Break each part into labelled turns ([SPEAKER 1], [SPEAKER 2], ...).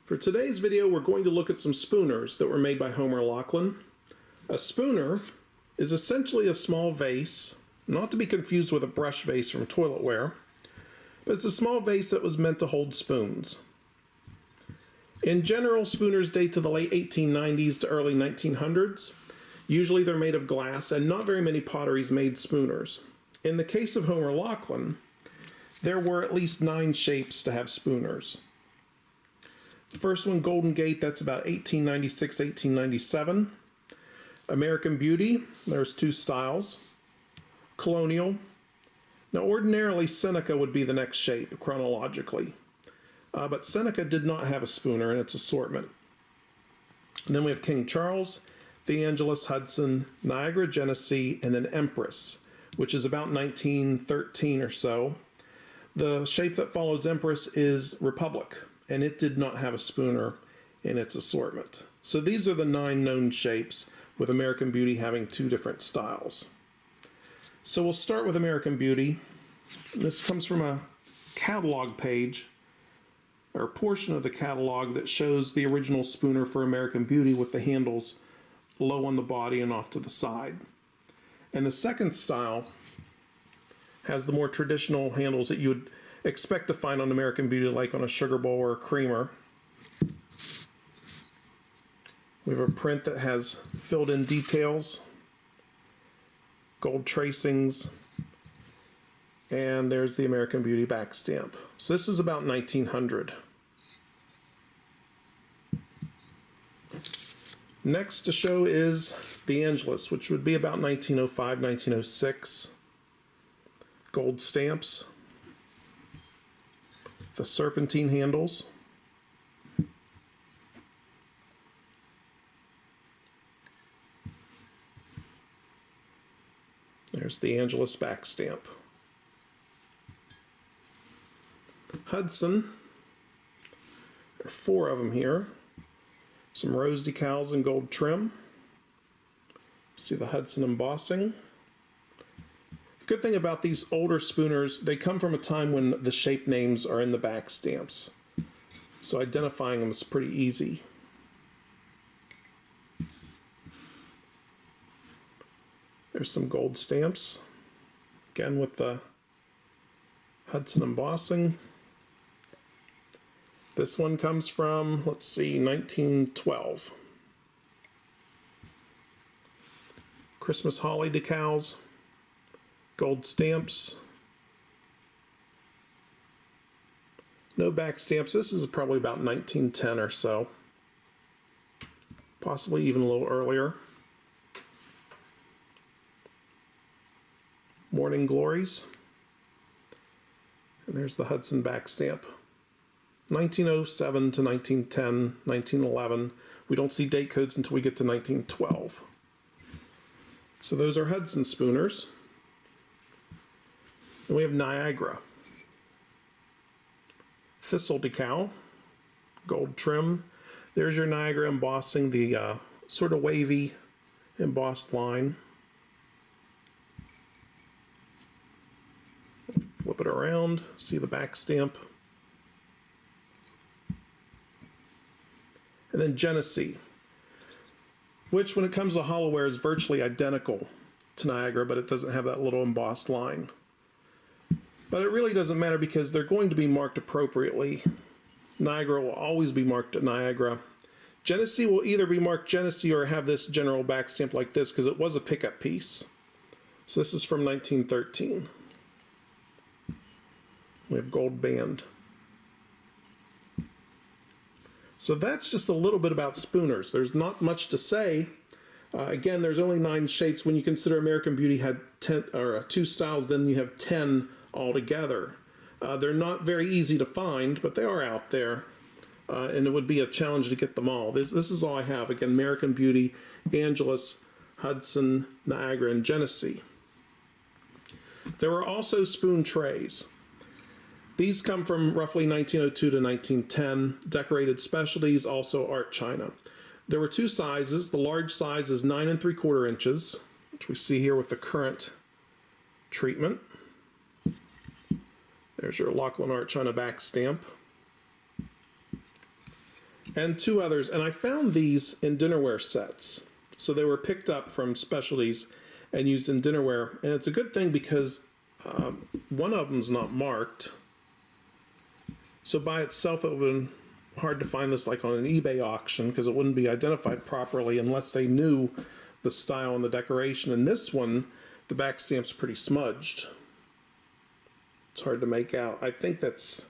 [SPEAKER 1] For today's video, we're going to look at some spooners that were made by Homer Laughlin. A spooner is essentially a small vase, not to be confused with a brush vase from toiletware, but it's a small vase that was meant to hold spoons. In general, spooners date to the late 1890s to early 1900s. Usually they're made of glass, and not very many potteries made spooners. In the case of Homer Laughlin, there were at least 9 shapes to have spooners. The first one, Golden Gate, that's about 1896, 1897. American Beauty, there's 2 styles. Colonial. Now ordinarily Seneca would be the next shape chronologically, but Seneca did not have a spooner in its assortment. And then we have King Charles, the Angelus, Hudson, Niagara, Genesee, and then Empress, which is about 1913 or so. The shape that follows Empress is Republic, and it did not have a spooner in its assortment. So these are the 9 known shapes, with American Beauty having 2 different styles. So we'll start with American Beauty. This comes from a catalog page, or a portion of the catalog that shows the original spooner for American Beauty with the handles low on the body and off to the side. And the second style has the more traditional handles that you would expect to find on American Beauty, like on a sugar bowl or a creamer. We have a print that has filled in details, gold tracings, and there's the American Beauty Backstamp. So this is about 1900. Next to show is the Angelus, which would be about 1905, 1906. Gold stamps, the serpentine handles, there's the Angelus Backstamp. Hudson, there are 4 of them here. Some rose decals and gold trim. See the Hudson embossing. The good thing about these older spooners, they come from a time when the shape names are in the back stamps. So identifying them is pretty easy. There's some gold stamps, again with the Hudson embossing. This one comes from, let's see, 1912. Christmas holly decals, gold stamps. No back stamps. This is probably about 1910 or so, possibly even a little earlier. Morning Glories. And there's the Hudson Backstamp. 1907 to 1910, 1911. We don't see date codes until we get to 1912. So those are Hudson spooners. And we have Niagara. Thistle decal, gold trim. There's your Niagara embossing, the sort of wavy embossed line. Flip it around, see the back stamp. And then Genesee, which when it comes to hollowware is virtually identical to Niagara, but it doesn't have that little embossed line. But it really doesn't matter because they're going to be marked appropriately. Niagara will always be marked at Niagara. Genesee will either be marked Genesee or have this general back stamp like this because it was a pickup piece. So this is from 1913. We have gold band. So that's just a little bit about spooners. There's not much to say. Again, there's only 9 shapes. When you consider American Beauty had 10 or 2 styles, then you have 10 altogether. They're not very easy to find, but they are out there, and it would be a challenge to get them all. This is all I have. Again, American Beauty, Angelus, Hudson, Niagara, and Genesee. There were also spoon trays. These come from roughly 1902 to 1910. Decorated specialties, also art china. There were 2 sizes. The large size is 9 3/4 inches, which we see here with the current treatment. There's your Laughlin art china back stamp. and 2 others. And I found these in dinnerware sets. So they were picked up from specialties and used in dinnerware. And it's a good thing because one of them's not marked. So by itself, it would have been hard to find this like on an eBay auction because it wouldn't be identified properly unless they knew the style and the decoration. And this one, the back stamp's pretty smudged. It's hard to make out. I think that's,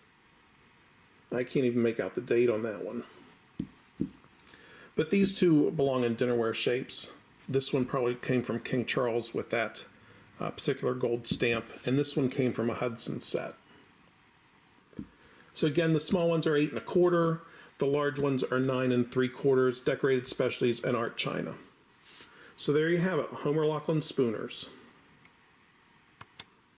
[SPEAKER 1] I can't even make out the date on that one. But these 2 belong in dinnerware shapes. This one probably came from King Charles with that particular gold stamp, and this one came from a Hudson set. So again, the small ones are 8 1/4, the large ones are 9 3/4, decorated specialties and art china. So there you have it, Homer Laughlin spooners.